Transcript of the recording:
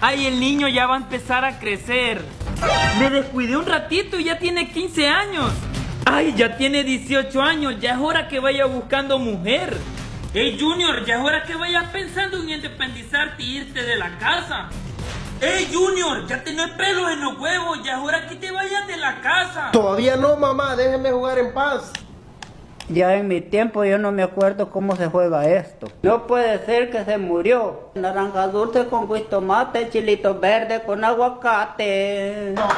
Ay, el niño ya va a empezar a crecer. Me descuidé un ratito y ya tiene 15 años. Ay, ya tiene 18 años, ya es hora que vaya buscando mujer. Hey Junior, ya es hora que vayas pensando en independizarte y irte de la casa. Hey Junior, ya tenés pelos en los huevos, ya es hora que te vayas de la casa. Todavía no, mamá, déjeme jugar en paz. Ya en mi tiempo yo no me acuerdo cómo se juega esto. No puede ser que se murió. Naranja dulce con tomate, chilito verde con aguacate. No,